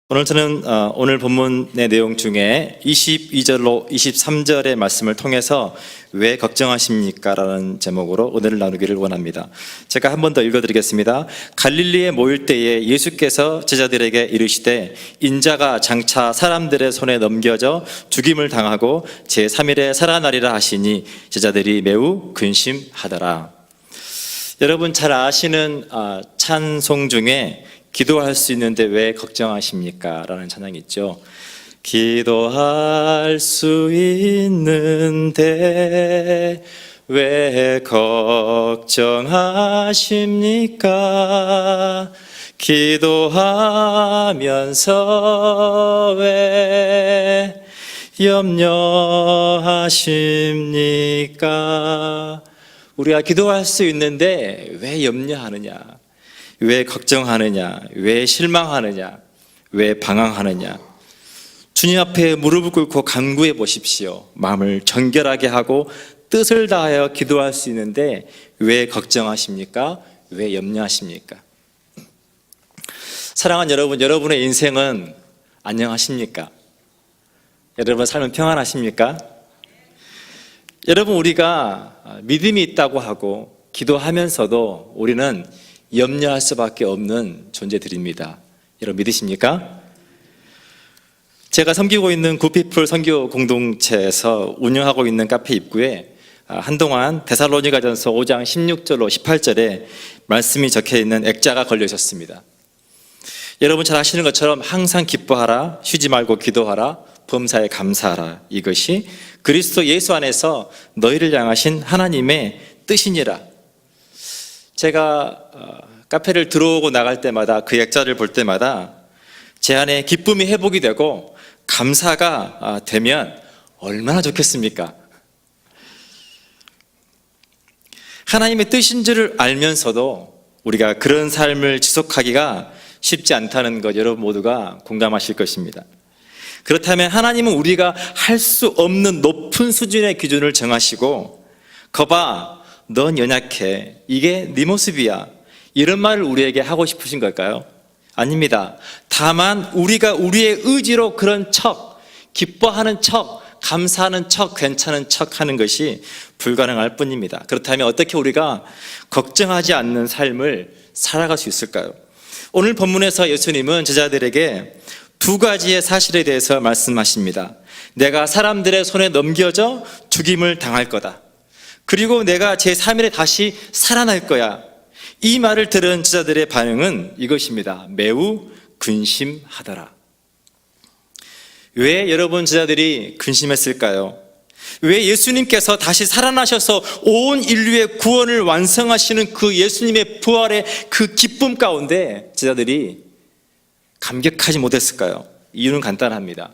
오늘 저는 오늘 본문의 내용 중에 22절로 23절의 말씀을 통해서 왜 걱정하십니까? 라는 제목으로 오늘을 나누기를 원합니다. 제가 한 번 더 읽어드리겠습니다. 갈릴리에 모일 때에 예수께서 제자들에게 이르시되 인자가 장차 사람들의 손에 넘겨져 죽임을 당하고 제3일에 살아나리라 하시니 제자들이 매우 근심하더라. 여러분 잘 아시는 찬송 중에 기도할 수 있는데 왜 걱정하십니까? 라는 찬양이 있죠. 기도할 수 있는데 왜 걱정하십니까? 기도하면서 왜 염려하십니까? 우리가 기도할 수 있는데 왜 염려하느냐? 왜 걱정하느냐? 왜 실망하느냐? 왜 방황하느냐? 주님 앞에 무릎을 꿇고 간구해 보십시오. 마음을 정결하게 하고 뜻을 다하여 기도할 수 있는데 왜 걱정하십니까? 왜 염려하십니까? 사랑하는 여러분, 여러분의 인생은 안녕하십니까? 여러분 삶은 평안하십니까? 여러분 우리가 믿음이 있다고 하고 기도하면서도 우리는 염려할 수밖에 없는 존재들입니다. 여러분 믿으십니까? 제가 섬기고 있는 굿피플 선교 공동체에서 운영하고 있는 카페 입구에 한동안 데살로니가전서 5장 16절로 18절에 말씀이 적혀있는 액자가 걸려 있었습니다. 여러분 잘 아시는 것처럼 항상 기뻐하라, 쉬지 말고 기도하라, 범사에 감사하라. 이것이 그리스도 예수 안에서 너희를 향하신 하나님의 뜻이니라. 제가 카페를 들어오고 나갈 때마다 그 액자를 볼 때마다 제 안에 기쁨이 회복이 되고 감사가 되면 얼마나 좋겠습니까? 하나님의 뜻인 줄을 알면서도 우리가 그런 삶을 지속하기가 쉽지 않다는 것 여러분 모두가 공감하실 것입니다. 그렇다면 하나님은 우리가 할 수 없는 높은 수준의 기준을 정하시고 거봐 넌 연약해. 이게 네 모습이야. 이런 말을 우리에게 하고 싶으신 걸까요? 아닙니다. 다만 우리가 우리의 의지로 그런 척, 기뻐하는 척, 감사하는 척, 괜찮은 척 하는 것이 불가능할 뿐입니다. 그렇다면 어떻게 우리가 걱정하지 않는 삶을 살아갈 수 있을까요? 오늘 본문에서 예수님은 제자들에게 두 가지의 사실에 대해서 말씀하십니다. 내가 사람들의 손에 넘겨져 죽임을 당할 거다. 그리고 내가 제3일에 다시 살아날 거야. 이 말을 들은 제자들의 반응은 이것입니다. 매우 근심하더라. 왜 여러분 제자들이 근심했을까요? 왜 예수님께서 다시 살아나셔서 온 인류의 구원을 완성하시는 그 예수님의 부활의 그 기쁨 가운데 제자들이 감격하지 못했을까요? 이유는 간단합니다.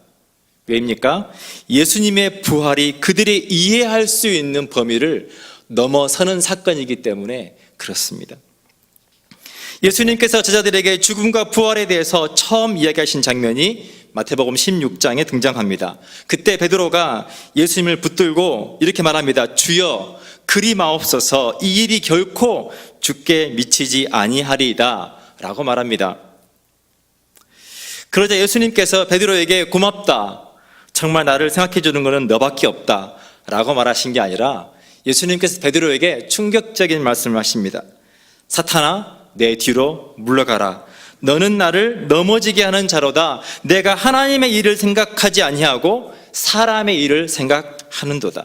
왜입니까? 예수님의 부활이 그들이 이해할 수 있는 범위를 넘어서는 사건이기 때문에 그렇습니다. 예수님께서 제자들에게 죽음과 부활에 대해서 처음 이야기하신 장면이 마태복음 16장에 등장합니다. 그때 베드로가 예수님을 붙들고 이렇게 말합니다. 주여 그리 마옵소서 이 일이 결코 주께 미치지 아니하리이다 라고 말합니다. 그러자 예수님께서 베드로에게 고맙다. 정말 나를 생각해 주는 것은 너밖에 없다 라고 말하신 게 아니라 예수님께서 베드로에게 충격적인 말씀을 하십니다. 사탄아 내 뒤로 물러가라. 너는 나를 넘어지게 하는 자로다. 내가 하나님의 일을 생각하지 아니하고 사람의 일을 생각하는도다.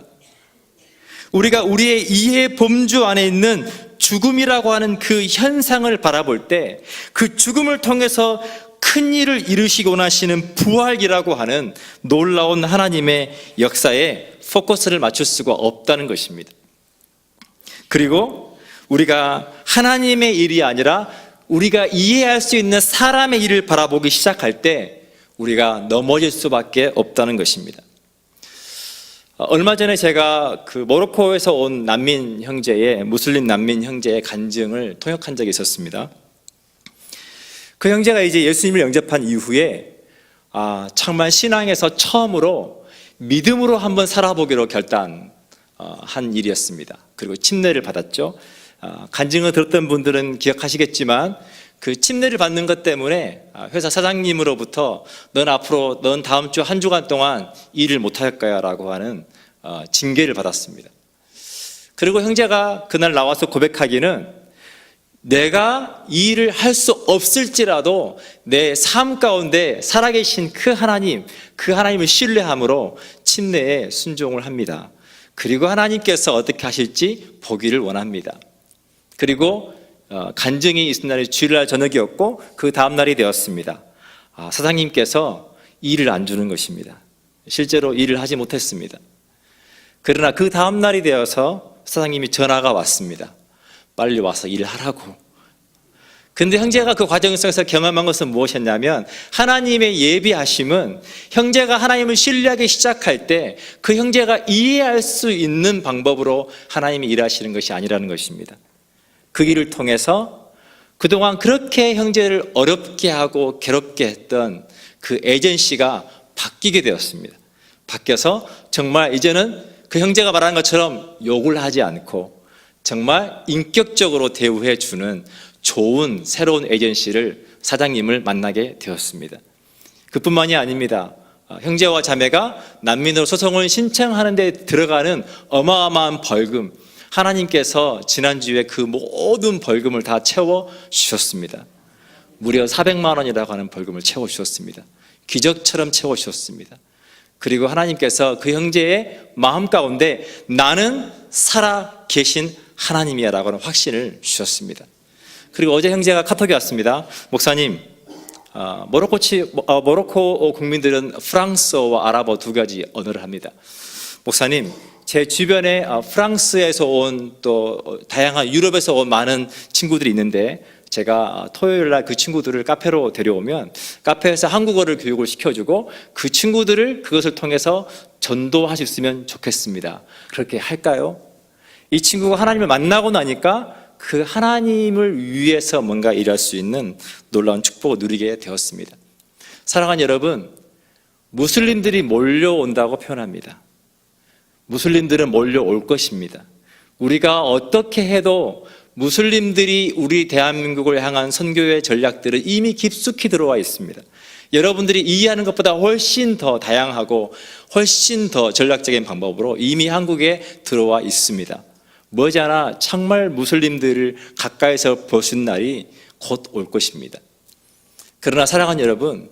우리가 우리의 이해 범주 안에 있는 죽음이라고 하는 그 현상을 바라볼 때 그 죽음을 통해서 큰 일을 이루시고 나시는 부활이라고 하는 놀라운 하나님의 역사에 포커스를 맞출 수가 없다는 것입니다. 그리고 우리가 하나님의 일이 아니라 우리가 이해할 수 있는 사람의 일을 바라보기 시작할 때 우리가 넘어질 수밖에 없다는 것입니다. 얼마 전에 제가 그 모로코에서 온 난민 형제의 무슬림 난민 형제의 간증을 통역한 적이 있었습니다. 그 형제가 이제 예수님을 영접한 이후에 정말 신앙에서 처음으로 믿음으로 한번 살아보기로 결단한 일이었습니다. 그리고 침례를 받았죠. 간증을 들었던 분들은 기억하시겠지만 그 침례를 받는 것 때문에 회사 사장님으로부터 넌 다음 주 한 주간 동안 일을 못할 거야 라고 하는 징계를 받았습니다. 그리고 형제가 그날 나와서 고백하기는 내가 이 일을 할 수 없을지라도 내 삶 가운데 살아계신 그 하나님을 신뢰함으로 침례에 순종을 합니다. 그리고 하나님께서 어떻게 하실지 보기를 원합니다. 그리고 간증이 있은 날이 주일날 저녁이었고 그 다음 날이 되었습니다. 사장님께서 일을 안 주는 것입니다. 실제로 일을 하지 못했습니다. 그러나 그 다음 날이 되어서 사장님이 전화가 왔습니다. 빨리 와서 일을 하라고. 근데 형제가 그 과정 속에서 경험한 것은 무엇이었냐면 하나님의 예비하심은 형제가 하나님을 신뢰하기 시작할 때 그 형제가 이해할 수 있는 방법으로 하나님이 일하시는 것이 아니라는 것입니다. 그 일을 통해서 그동안 그렇게 형제를 어렵게 하고 괴롭게 했던 그 에이전시가 바뀌게 되었습니다. 바뀌어서 정말 이제는 그 형제가 말하는 것처럼 욕을 하지 않고 정말 인격적으로 대우해 주는 좋은 새로운 에이전시를 사장님을 만나게 되었습니다. 그뿐만이 아닙니다. 형제와 자매가 난민으로 소송을 신청하는 데 들어가는 어마어마한 벌금, 하나님께서 지난주에 그 모든 벌금을 다 채워주셨습니다. 무려 400만 원이라고 하는 벌금을 채워주셨습니다. 기적처럼 채워주셨습니다. 그리고 하나님께서 그 형제의 마음 가운데 나는 살아 계신 하나님이야 라고 하는 확신을 주셨습니다. 그리고 어제 형제가 카톡이 왔습니다. 목사님, 모로코 국민들은 프랑스어와 아랍어 두 가지 언어를 합니다. 목사님, 제 주변에 프랑스에서 온 또 다양한 유럽에서 온 많은 친구들이 있는데 제가 토요일 날 그 친구들을 카페로 데려오면 카페에서 한국어를 교육을 시켜주고 그 친구들을 그것을 통해서 전도할 수 있으면 좋겠습니다. 그렇게 할까요? 이 친구가 하나님을 만나고 나니까 그 하나님을 위해서 뭔가 일할 수 있는 놀라운 축복을 누리게 되었습니다. 사랑하는 여러분, 무슬림들이 몰려온다고 표현합니다. 무슬림들은 몰려올 것입니다. 우리가 어떻게 해도 무슬림들이 우리 대한민국을 향한 선교의 전략들은 이미 깊숙이 들어와 있습니다. 여러분들이 이해하는 것보다 훨씬 더 다양하고 훨씬 더 전략적인 방법으로 이미 한국에 들어와 있습니다. 머지않아 정말 무슬림들을 가까이서 보신 날이 곧 올 것입니다. 그러나 사랑하는 여러분,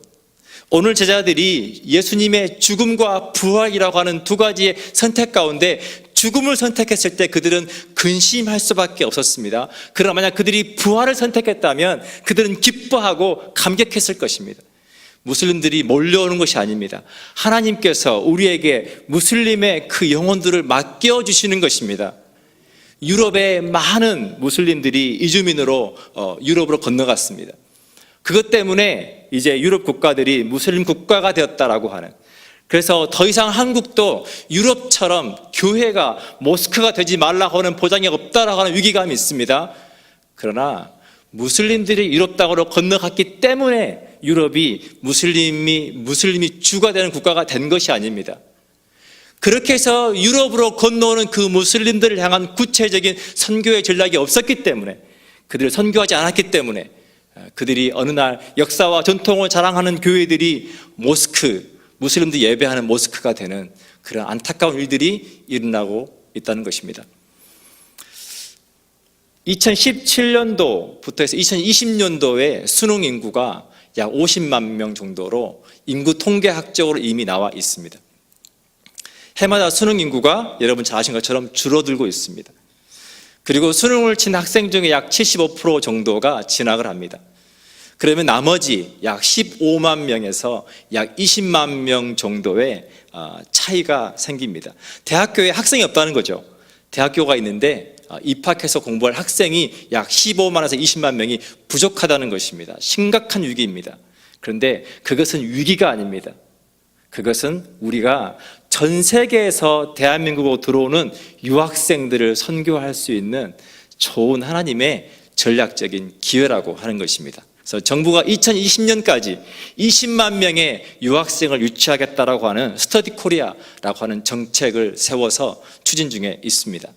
오늘 제자들이 예수님의 죽음과 부활이라고 하는 두 가지의 선택 가운데 죽음을 선택했을 때 그들은 근심할 수밖에 없었습니다. 그러나 만약 그들이 부활을 선택했다면 그들은 기뻐하고 감격했을 것입니다. 무슬림들이 몰려오는 것이 아닙니다. 하나님께서 우리에게 무슬림의 그 영혼들을 맡겨주시는 것입니다. 유럽의 많은 무슬림들이 이주민으로 유럽으로 건너갔습니다. 그것 때문에 이제 유럽 국가들이 무슬림 국가가 되었다라고 하는, 그래서 더 이상 한국도 유럽처럼 교회가 모스크가 되지 말라고 하는 보장이 없다라고 하는 위기감이 있습니다. 그러나 무슬림들이 유럽 땅으로 건너갔기 때문에 유럽이 무슬림이 주가 되는 국가가 된 것이 아닙니다. 그렇게 해서 유럽으로 건너오는 그 무슬림들을 향한 구체적인 선교의 전략이 없었기 때문에, 그들을 선교하지 않았기 때문에 그들이 어느 날 역사와 전통을 자랑하는 교회들이 무슬림들이 예배하는 모스크가 되는 그런 안타까운 일들이 일어나고 있다는 것입니다. 2017년도부터 해서 2020년도에 수능 인구가 약 50만 명 정도로 인구 통계학적으로 이미 나와 있습니다. 해마다 수능 인구가 여러분 잘 아시는 것처럼 줄어들고 있습니다. 그리고 수능을 친 학생 중에 약 75% 정도가 진학을 합니다. 그러면 나머지 약 15만 명에서 약 20만 명 정도의 차이가 생깁니다. 대학교에 학생이 없다는 거죠. 대학교가 있는데 입학해서 공부할 학생이 약 15만에서 20만 명이 부족하다는 것입니다. 심각한 위기입니다. 그런데 그것은 위기가 아닙니다. 그것은 우리가 전 세계에서 대한민국으로 들어오는 유학생들을 선교할 수 있는 좋은 하나님의 전략적인 기회라고 하는 것입니다. 그래서 정부가 2020년까지 20만 명의 유학생을 유치하겠다라고 하는 스터디 코리아라고 하는 정책을 세워서 추진 중에 있습니다.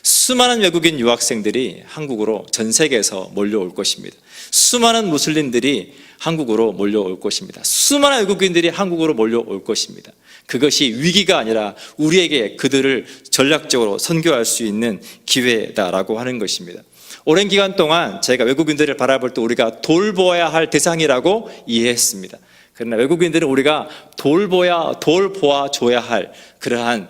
수많은 외국인 유학생들이 한국으로 전 세계에서 몰려올 것입니다. 수많은 무슬림들이 한국으로 몰려올 것입니다. 수많은 외국인들이 한국으로 몰려올 것입니다. 그것이 위기가 아니라 우리에게 그들을 전략적으로 선교할 수 있는 기회다라고 하는 것입니다. 오랜 기간 동안 제가 외국인들을 바라볼 때 우리가 돌보아야 할 대상이라고 이해했습니다. 그러나 외국인들은 우리가 돌보아줘야 할 그러한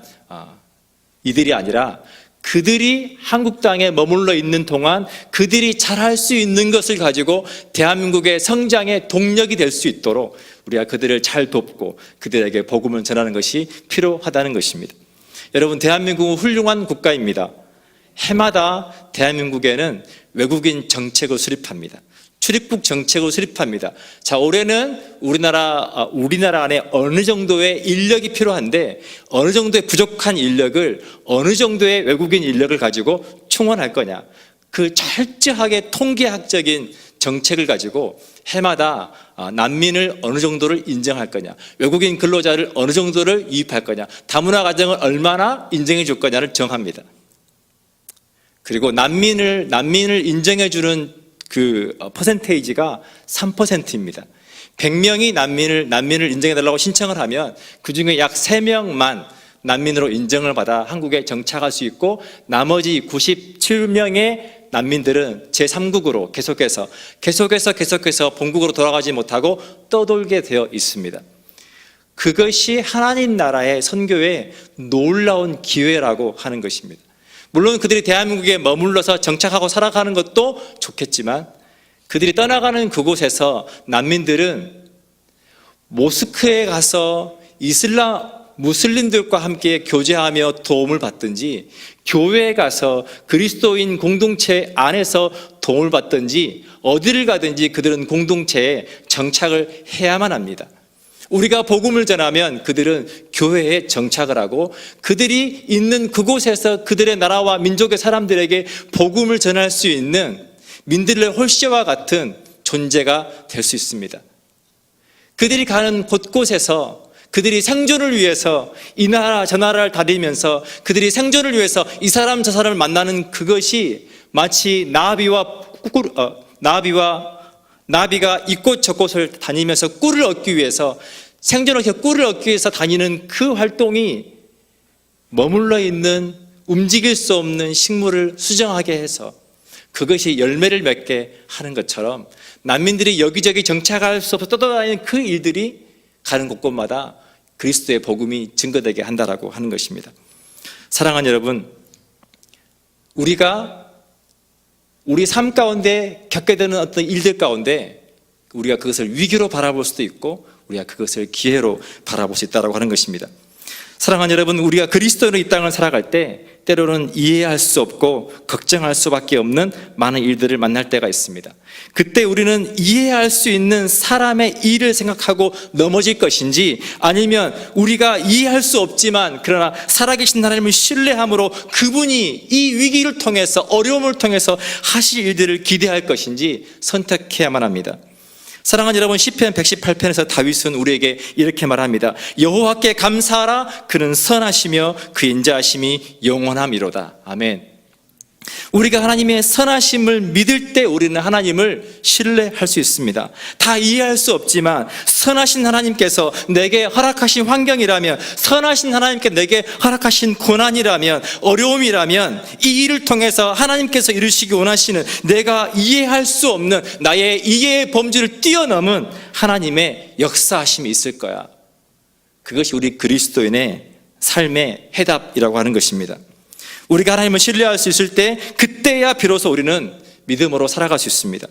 이들이 아니라 그들이 한국 땅에 머물러 있는 동안 그들이 잘할 수 있는 것을 가지고 대한민국의 성장의 동력이 될 수 있도록 우리가 그들을 잘 돕고 그들에게 복음을 전하는 것이 필요하다는 것입니다. 여러분, 대한민국은 훌륭한 국가입니다. 해마다 대한민국에는 외국인 정책을 수립합니다. 출입국 정책을 수립합니다. 자, 올해는 우리나라 안에 어느 정도의 인력이 필요한데 어느 정도의 부족한 인력을 어느 정도의 외국인 인력을 가지고 충원할 거냐, 그 철저하게 통계학적인 정책을 가지고 해마다 난민을 어느 정도를 인정할 거냐, 외국인 근로자를 어느 정도를 유입할 거냐, 다문화 가정을 얼마나 인정해 줄 거냐를 정합니다. 그리고 난민을 인정해 주는 그 퍼센테이지가 3%입니다. 100명이 난민을 인정해달라고 신청을 하면 그 중에 약 3명만 난민으로 인정을 받아 한국에 정착할 수 있고 나머지 97명의 난민들은 제3국으로 계속해서 본국으로 돌아가지 못하고 떠돌게 되어 있습니다. 그것이 하나님 나라의 선교의 놀라운 기회라고 하는 것입니다. 물론 그들이 대한민국에 머물러서 정착하고 살아가는 것도 좋겠지만 그들이 떠나가는 그곳에서 난민들은 모스크에 가서 무슬림들과 함께 교제하며 도움을 받든지 교회에 가서 그리스도인 공동체 안에서 도움을 받든지 어디를 가든지 그들은 공동체에 정착을 해야만 합니다. 우리가 복음을 전하면 그들은 교회에 정착을 하고 그들이 있는 그곳에서 그들의 나라와 민족의 사람들에게 복음을 전할 수 있는 민들레 홀씨와 같은 존재가 될 수 있습니다. 그들이 가는 곳곳에서 그들이 생존을 위해서 이 나라 저 나라를 다니면서 그들이 생존을 위해서 이 사람 저 사람을 만나는 그것이 마치 나비가 이곳 저곳을 다니면서 꿀을 얻기 위해서 꿀을 얻기 위해서 다니는 그 활동이 머물러 있는 움직일 수 없는 식물을 수정하게 해서 그것이 열매를 맺게 하는 것처럼 난민들이 여기저기 정착할 수 없어 떠돌아다니는 그 일들이 가는 곳곳마다 그리스도의 복음이 증거되게 한다라고 하는 것입니다. 사랑하는 여러분, 우리가 우리 삶 가운데 겪게 되는 어떤 일들 가운데 우리가 그것을 위기로 바라볼 수도 있고 우리가 그것을 기회로 바라볼 수 있다고 하는 것입니다. 사랑하는 여러분, 우리가 그리스도로 이 땅을 살아갈 때 때로는 이해할 수 없고 걱정할 수밖에 없는 많은 일들을 만날 때가 있습니다. 그때 우리는 이해할 수 있는 사람의 일을 생각하고 넘어질 것인지 아니면 우리가 이해할 수 없지만 그러나 살아계신 하나님을 신뢰함으로 그분이 이 위기를 통해서 어려움을 통해서 하실 일들을 기대할 것인지 선택해야만 합니다. 사랑하는 여러분, 시편 118편에서 다윗은 우리에게 이렇게 말합니다. 여호와께 감사하라. 그는 선하시며 그 인자하심이 영원함이로다. 아멘. 우리가 하나님의 선하심을 믿을 때 우리는 하나님을 신뢰할 수 있습니다. 다 이해할 수 없지만 선하신 하나님께서 내게 허락하신 환경이라면, 선하신 하나님께 내게 허락하신 고난이라면, 어려움이라면 이 일을 통해서 하나님께서 이루시기 원하시는 내가 이해할 수 없는 나의 이해의 범주를 뛰어넘은 하나님의 역사하심이 있을 거야. 그것이 우리 그리스도인의 삶의 해답이라고 하는 것입니다. 우리가 하나님을 신뢰할 수 있을 때 그때야 비로소 우리는 믿음으로 살아갈 수 있습니다.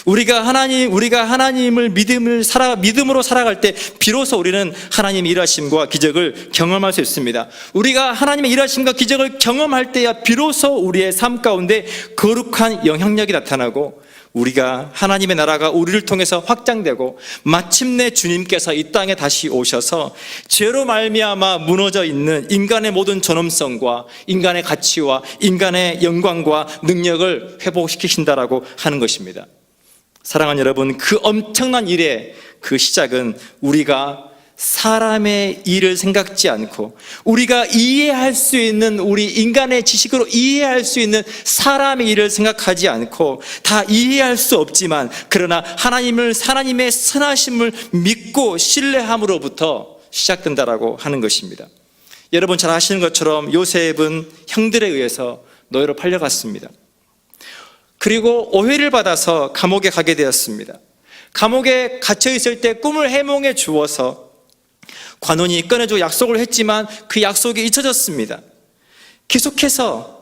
우리가 하나님을 믿음으로 살아갈 때 비로소 우리는 하나님의 일하심과 기적을 경험할 수 있습니다. 우리가 하나님의 일하심과 기적을 경험할 때야 비로소 우리의 삶 가운데 거룩한 영향력이 나타나고 우리가 하나님의 나라가 우리를 통해서 확장되고 마침내 주님께서 이 땅에 다시 오셔서 죄로 말미암아 무너져 있는 인간의 모든 존엄성과 인간의 가치와 인간의 영광과 능력을 회복시키신다라고 하는 것입니다. 사랑하는 여러분, 그 엄청난 일의 그 시작은 우리가 사람의 일을 생각지 않고 우리가 이해할 수 있는 우리 인간의 지식으로 이해할 수 있는 사람의 일을 생각하지 않고 다 이해할 수 없지만 그러나 하나님의 선하심을 믿고 신뢰함으로부터 시작된다라고 하는 것입니다. 여러분 잘 아시는 것처럼 요셉은 형들에 의해서 노예로 팔려갔습니다. 그리고 오해를 받아서 감옥에 가게 되었습니다. 감옥에 갇혀 있을 때 꿈을 해몽해 주어서 관원이 꺼내주고 약속을 했지만 그 약속이 잊혀졌습니다. 계속해서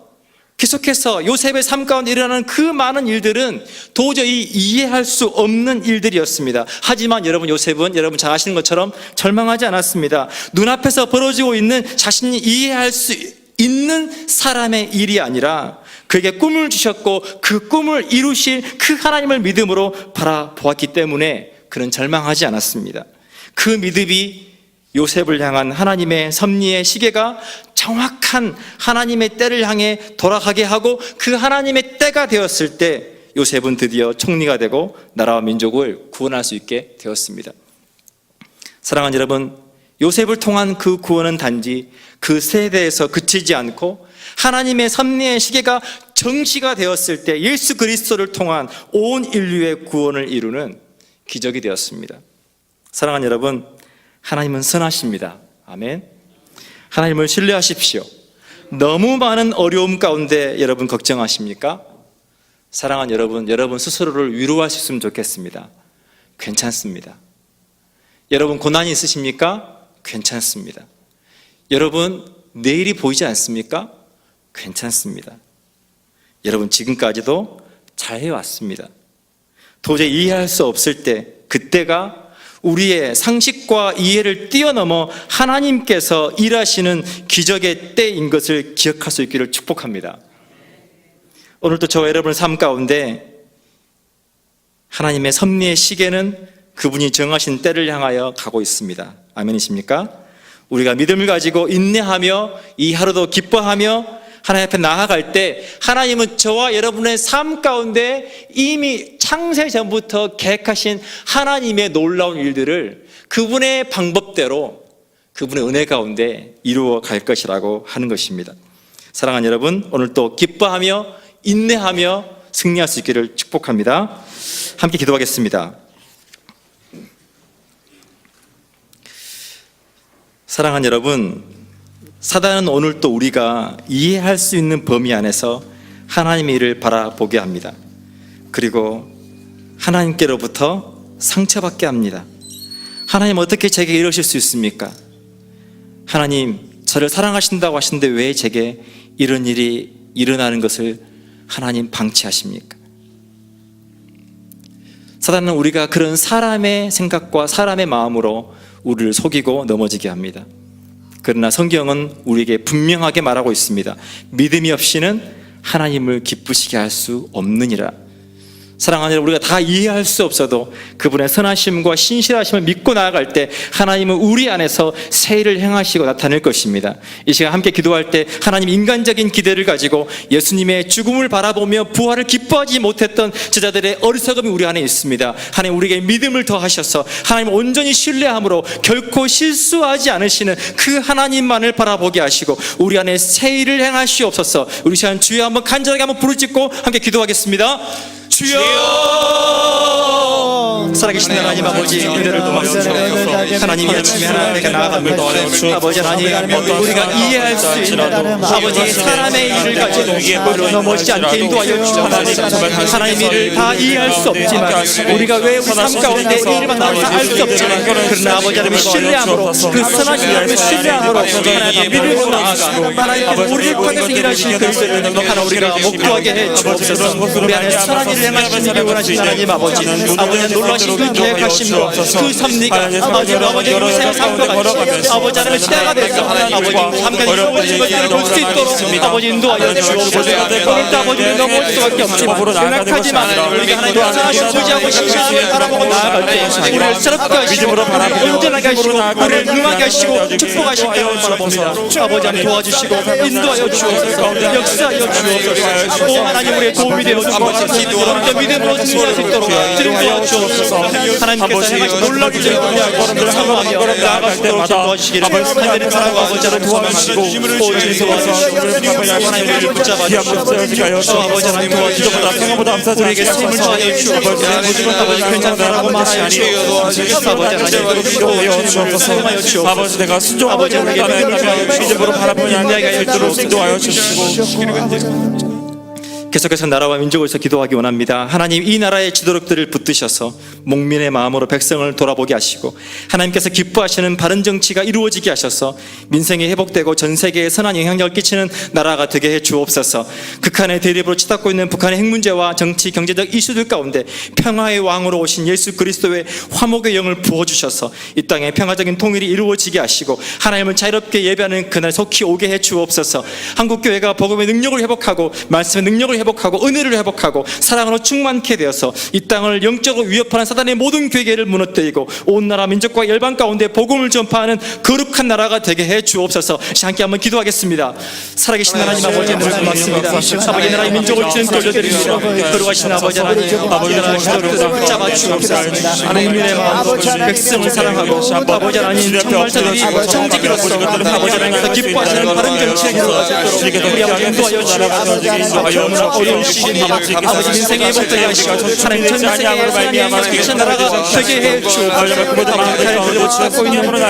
요셉의 삶 가운데 일어나는 그 많은 일들은 도저히 이해할 수 없는 일들이었습니다. 하지만 요셉은 여러분 잘 아시는 것처럼 절망하지 않았습니다. 눈앞에서 벌어지고 있는 자신이 이해할 수 있는 사람의 일이 아니라 그에게 꿈을 주셨고 그 꿈을 이루실 그 하나님을 믿음으로 바라보았기 때문에 그는 절망하지 않았습니다. 그 믿음이 요셉을 향한 하나님의 섭리의 시계가 정확한 하나님의 때를 향해 돌아가게 하고 그 하나님의 때가 되었을 때 요셉은 드디어 총리가 되고 나라와 민족을 구원할 수 있게 되었습니다. 사랑하는 여러분, 요셉을 통한 그 구원은 단지 그 세대에서 그치지 않고 하나님의 섭리의 시계가 정시가 되었을 때 예수 그리스도를 통한 온 인류의 구원을 이루는 기적이 되었습니다. 사랑하는 여러분, 하나님은 선하십니다. 아멘. 하나님을 신뢰하십시오. 너무 많은 어려움 가운데 여러분 걱정하십니까? 사랑하는 여러분 스스로를 위로하셨으면 좋겠습니다. 괜찮습니다. 여러분 고난이 있으십니까? 괜찮습니다. 여러분 내일이 보이지 않습니까? 괜찮습니다. 여러분 지금까지도 잘 해왔습니다. 도저히 이해할 수 없을 때 그때가 우리의 상식과 이해를 뛰어넘어 하나님께서 일하시는 기적의 때인 것을 기억할 수 있기를 축복합니다. 오늘도 저와 여러분의 삶 가운데 하나님의 섭리의 시계는 그분이 정하신 때를 향하여 가고 있습니다. 아멘이십니까? 우리가 믿음을 가지고 인내하며 이 하루도 기뻐하며 하나님 앞에 나아갈 때 하나님은 저와 여러분의 삶 가운데 이미 창세 전부터 계획하신 하나님의 놀라운 일들을 그분의 방법대로 그분의 은혜 가운데 이루어 갈 것이라고 하는 것입니다. 사랑하는 여러분, 오늘 또 기뻐하며 인내하며 승리할 수 있기를 축복합니다. 함께 기도하겠습니다. 사랑하는 여러분, 사단은 오늘 또 우리가 이해할 수 있는 범위 안에서 하나님의 일을 바라보게 합니다. 그리고 하나님께로부터 상처받게 합니다. 하나님 어떻게 제게 이러실 수 있습니까? 하나님 저를 사랑하신다고 하시는데 왜 제게 이런 일이 일어나는 것을 하나님 방치하십니까? 사단은 우리가 그런 사람의 생각과 사람의 마음으로 우리를 속이고 넘어지게 합니다. 그러나 성경은 우리에게 분명하게 말하고 있습니다. 믿음이 없이는 하나님을 기쁘시게 할 수 없느니라. 사랑하는 여러분, 우리가 다 이해할 수 없어도 그분의 선하심과 신실하심을 믿고 나아갈 때 하나님은 우리 안에서 새 일을 행하시고 나타낼 것입니다. 이 시간 함께 기도할 때 하나님 인간적인 기대를 가지고 예수님의 죽음을 바라보며 부활을 기뻐하지 못했던 제자들의 어리석음이 우리 안에 있습니다. 하나님 우리에게 믿음을 더하셔서 하나님 온전히 신뢰함으로 결코 실수하지 않으시는 그 하나님만을 바라보게 하시고 우리 안에 새 일을 행하시옵소서. 우리 시간 주여 한번 간절하게 한번 부르짖고 함께 기도하겠습니다. 주여! 살아계신 하나님 아버지, 은혜를 도와주시옵소서. 하나님 이 아침에 하나님께 나아갑니다. 아버지 하나님, 우리가 이해할 수 있는 아버지 사람의 일을 가지고 넘어지지 않게 인도하여 주옵소서. 하나님 일을 다 이해할 수 없지만 우리가 왜 우리 삶 가운데 이 일을 만나고 다 알 수 없지만 그러나 아버지 하나님의 신뢰함으로 그 선하신 하나님의 신뢰함으로 하나님 믿음으로 나아가 하나님 우리를 통해서 일하실 그 일들을 하나 우리가 목도하게 해 주옵소서. 우리 안에 선한 일을 행하시기를 원하시는 하나님 아버지, 아버지 놀라신 그 계획하심과 그 섭리가 아버지 요셉의 삶과 같이 아버지 하나님의 시대가 돼서 아버지 잠깐 이루어진 것들을 볼 수 있도록 아버지 인도하여 주옵소서. 오늘도 아버지는 넘어올 수밖에 없지만 연약하지만 우리가 하나님의 선하신 보지하고 신실함을 바라보고 나아갈 때 우리를 새롭게 하시고 우리를 온전하게 하시고 우리를 응하게 하시고 축복하시기를 바라봅니다. 아버지 하나님 도와주시고 인도하여 주옵소서. 역사하여 주옵소서. 오 하나님 우리의 도움이 되어 주옵소서. 믿음으로 승리할 수 있도록 주님하여 주옵소서. 하나님께서 행하신 놀라운 일을 걸음들 한 걸음 한 걸음 나아갈 때마다 도와주시기를 하나님의 사랑과 아버지를 도와주시고 하나님을 붙잡아 주시옵소서. 아버지 하나님 기도보다 생각보다 암사지 우리에게 힘을 주하여 주옵소서. 아버지 괜찮다라고 말하여 주옵소서. 아버지 내가 순종하고 있다면 믿음으로 바라보니 안내가 있도록 인도하여 주시고 계속해서 나라와 민족을 위해서 기도하기 원합니다. 하나님, 이 나라의 지도력들을 붙드셔서 목민의 마음으로 백성을 돌아보게 하시고 하나님께서 기뻐하시는 바른 정치가 이루어지게 하셔서 민생이 회복되고 전 세계에 선한 영향력을 끼치는 나라가 되게 해 주옵소서. 극한의 대립으로 치닫고 있는 북한의 핵 문제와 정치 경제적 이슈들 가운데 평화의 왕으로 오신 예수 그리스도의 화목의 영을 부어주셔서 이 땅에 평화적인 통일이 이루어지게 하시고 하나님을 자유롭게 예배하는 그날 속히 오게 해 주옵소서. 한국교회가 복음의 능력을 회복하고 말씀의 능력을 회복하고 은혜를 회복하고 사랑으로 충만케 되어서 이 땅을 영적으로 위협하는 사단의 모든 괴계를 무너뜨리고 온 나라 민족과 열방 가운데 복음을 전파하는 거룩한 나라가 되게 해 주옵소서. 함께 한번 기도하겠습니다. 살아계신 하나님 아버지, 은혜를 고맙습니다. 아버지, 나라의 민족을 주님 돌려드립니다. 거룩하신 아버지 하나님, 아버지 나라의 기도를 붙잡아 주옵소서. 하나님의 마음으로 백성을 사랑하고 아버지 하나님 정말 저들이 청지기로서 아버지 하나님께서 기뻐하시는 바른 정치에 기도하시도록 우리 아버지 인도하여 주옵소서. 어려운 시즌이 아버지 인생의 회복되게 하시고 하나님 전 세계에 하나님의 빛의 나라가 되게 해 주옵소서.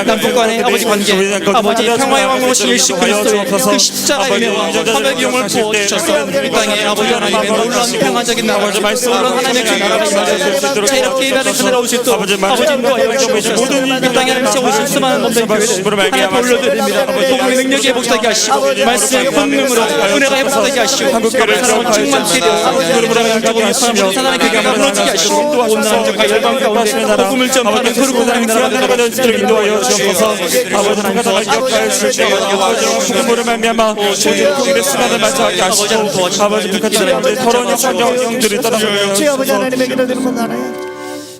남북 간의 아버지 관계, 아버지 평화의 왕으로 오신 예수 그리스도의 그 십자가의 은혜와 화목의 영을 부어주셔서 이 땅에 아버지 하나님의 놀라운 평화적인 나라, 놀라운 하나님의 그 나라가 임하셔서 자유롭게 예배하는 그날이 올 수 있도록 아버지 인도하여 주옵소서. 이 땅에 하나님께서 오실 수많은 몸된 교회를 하나님 올려드립니다. 복음의 능력이 회복되게 하시고 말씀의 권능으로 은혜가 회복되게 하시고 한국교회를 사랑을 충만케 되어서 그러므로 영적으로 유산하며 사단의 괴계가 무너지게 하시고 온 나라 민족과 열방 가운데 복음을 전파하는 거룩한 하나님의 나라가 되도록 인도하여 주옵소서. 아버지 하나님께서 기억하여 주시고 복음으로 말미암아 모든 국민의 수많은 만족하게 하시고 아버지 북한의 더러운 상경들을 떠나며 주여 아버지 하나님의 기도 드리는 나라에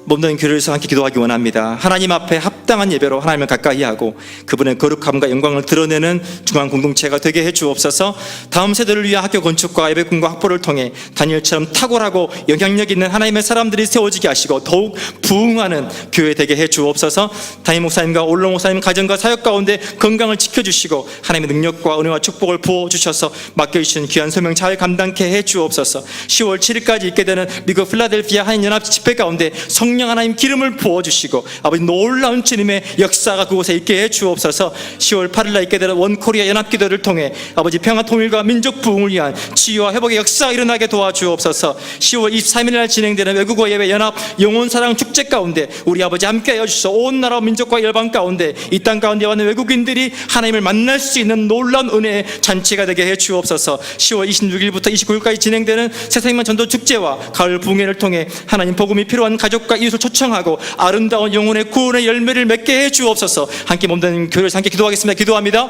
몸된 교회를 위해서 함께 기도하기 원합니다. 하나님 앞에 합당한 예배로 하나님을 가까이 하고 그분의 거룩함과 영광을 드러내는 중앙 공동체가 되게 해 주옵소서. 다음 세대를 위한 학교 건축과 예배군과 확보를 통해 다니엘처럼 탁월하고 영향력 있는 하나님의 사람들이 세워지게 하시고 더욱 부흥하는 교회 되게 해 주옵소서. 담임 목사님과 올롱 목사님 가정과 사역 가운데 건강을 지켜주시고 하나님의 능력과 은혜와 축복을 부어주셔서 맡겨주신 귀한 소명 잘 감당케 해 주옵소서. 10월 7일까지 있게 되는 미국 필라델피아 한인연합 집회 가운데 성령 하나님 기름을 부어주시고 아버지 놀라운 주님의 역사가 그곳에 있게 해 주옵소서. 10월 8일날 있게 되는 원코리아 연합기도를 통해 아버지 평화 통일과 민족 부흥을 위한 치유와 회복의 역사가 일어나게 도와주옵소서. 10월 23일날 진행되는 외국어 예배 연합 영혼사랑 축제 가운데 우리 아버지 함께하여 주셔서 온 나라 민족과 열방 가운데 이 땅 가운데 왔는 외국인들이 하나님을 만날 수 있는 놀라운 은혜의 잔치가 되게 해 주옵소서. 10월 26일부터 29일까지 진행되는 새생명 전도 축제와 가을 부흥회를 통해 하나님 복음이 필요한 가족과 이웃을 초청하고 아름다운 영혼의 구원의 열매를 맺게 해 주옵소서. 함께 몸된 교회를 함께 기도하겠습니다. 기도합니다.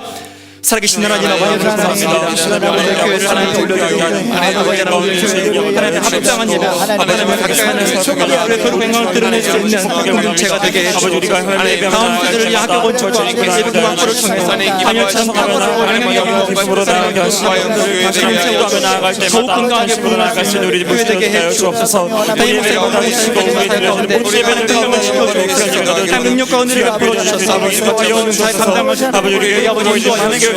살아계신 하나님 아버지 감사합니다. 교회를 하나님 올려드리고 아버지 하나님 합당한 예배 하나님을 가까이 하는 우리의 거룩 행방을 드러낼 수 있는 공동체가 되게 해주시고 다음 세대를 위한 학교 건축과 예배군 확보를 통해서 한일처럼 탁월하고 영향력 있는 사랑하게 하시고 더욱 건강하게 부흥할 수 있는 교회 되게 해주옵소서. 담임 목사님과 가운데 우리의 건강을 지켜주옵소서. 하나님 능력과 은혜를 부어주셔서 아버지 영혼을 잘 감당할 수 있는 우리 아버지 인도하여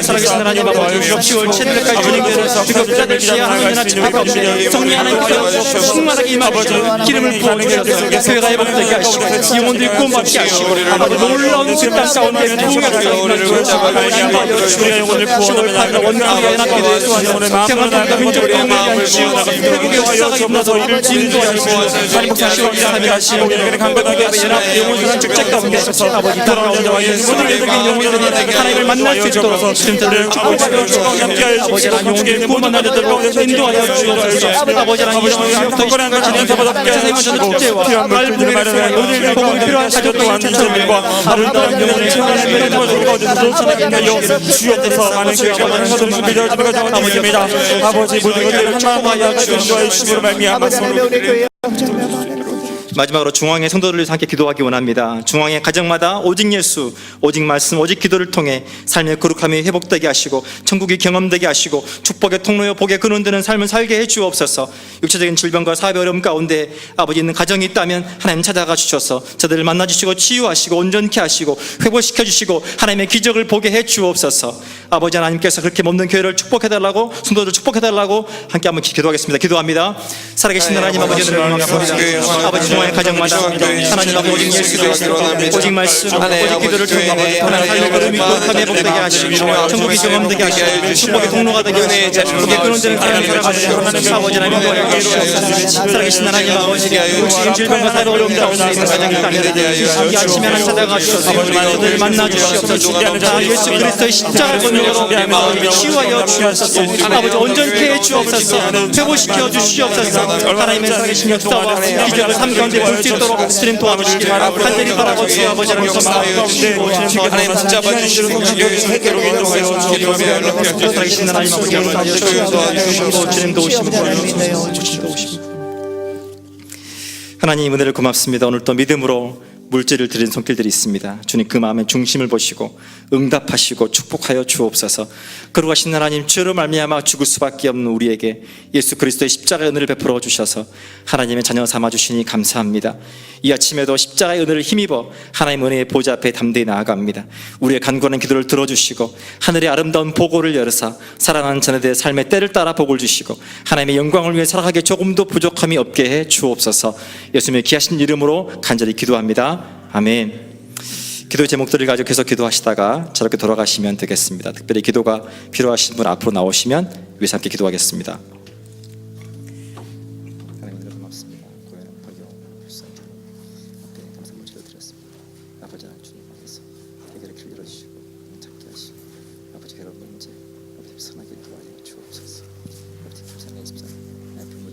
살아계신 하나님 아버지 10월 7일까지 진행되는 지금 필라델피아 한인연합 집회 가운데 성령 하나님께서 충만하게 임하시고 기름을 부어주셔서 교회가 회복되게 하시고 영혼들이 구원받게 하시고 아버지 놀라운 그 땅 가운데 부흥하게 하시고 우리의 영혼을 구원하며 원코리아 연합기도에서 평화당과 민족 부흥을 위한 지원하고 회복의 역사가 일어나서 이를 진도하시고 하나님 목사 10월 3일 하시고 강건하게 연합 영혼사랑 축제 가운데 아버지 돌아오는 자와 모든 외국인 영혼들이 하나님을 만날 수 있도록 주님들을 축복하여 주시고 아버지 하나님 영혼들을 구원하는 자들로 인도하여 주옵소서. 아버지 하나님 더 이상과 진행자보다 세상의 전 축제와 가을 부흥회를 모든 복음이 필요한 가족과 친척들과 아름다운 영혼의 청년을 도와주고 하여 주옵소서. 많은 교회가 많은 것을 준비되어지는 것을 원합니다. 아버지 모든 것들을 하나하나 인도하여 주심으로 말미암아 마지막으로 중앙의 성도들을 위해서 함께 기도하기 원합니다. 중앙의 가정마다 오직 예수, 오직 말씀, 오직 기도를 통해 삶의 거룩함이 회복되게 하시고 천국이 경험되게 하시고 축복의 통로요 복의 근원되는 삶을 살게 해 주옵소서. 육체적인 질병과 사업의 어려움 가운데 아버지 있는 가정이 있다면 하나님 찾아가 주셔서 저들을 만나 주시고 치유하시고 온전케 하시고 회복시켜 주시고 하나님의 기적을 보게 해 주옵소서. 아버지 하나님께서 그렇게 몸는 교회를 축복해 달라고, 성도들을 축복해 달라고 함께 한번 기도하겠습니다. 기도합니다. 살아계신 하나님 아버지 은혜를 고맙습니다. 아버지 중앙의 가정마다 하나님 아버지 오직 예수 그리스도 오직 말씀 오직 기도를 통해 하나님 삶의 걸음이 거룩함에 회복되게 하시고 천국이 경험되게 하시고 축복의 통로가 되게 하시고 복의 근원되는 삶을 살아가시고 아버지 하나님 도와주시옵소서. 살아계신 하나님 아버지 육신의 질병과 사회의 어려움 가운데 있는 가정이 있다면 이 아침에 하나님 찾아가 주셔서 저들을 만나 주시옵소서. 다 예수 그리스도의 십자가 권능으로 치유하여 주옵소서. 아버지 온전케 해 주옵소서. 회복시켜 주시옵소서. 하나님의 살아계신 역사와 기적을 삶 가운데 볼 수 있도록 주님 도와주시기 바랍니다. 간절히 바라고 주 아버지 하나님 하나님 붙잡아 주시고 해결로 인도하여 주시옵소서. 살아계신 하나님 아버지 주님 도우십니다. 하나님 은혜를 고맙습니다. 오늘 또 믿음으로 물질을 드린 손길들이 있습니다. 주님 그 마음의 중심을 보시고 응답하시고 축복하여 주옵소서. 거룩하신 하나님, 주로 말미암아 죽을 수밖에 없는 우리에게 예수 그리스도의 십자가의 은혜를 베풀어 주셔서 하나님의 자녀 삼아 주시니 감사합니다. 이 아침에도 십자가의 은혜를 힘입어 하나님 은혜의 보좌 앞에 담대히 나아갑니다. 우리의 간구하는 기도를 들어주시고 하늘의 아름다운 보고를 열으사 살아나는 자녀들의 삶의 때를 따라 복을 주시고 하나님의 영광을 위해 살아가기에 조금도 부족함이 없게 해 주옵소서. 예수님의 귀하신 이름으로 간절히 기도합니다. 아멘. 기도 제목들을 가지고 계속 기도하시다가 저렇게 돌아가시면 되겠습니다. 특별히 기도가 필요하신 분 앞으로 나오시면 위에서 함께 기도하겠습니다. 하나님 은혜를 고맙습니다. 고연한 박영 불쌍히 앞에 감사를 드렸습니다. 아버지 하나님 주님 앞에서 해결의 길 열어주시고 찾게 하시고 아버지 괴로운 문제 아버지 선하게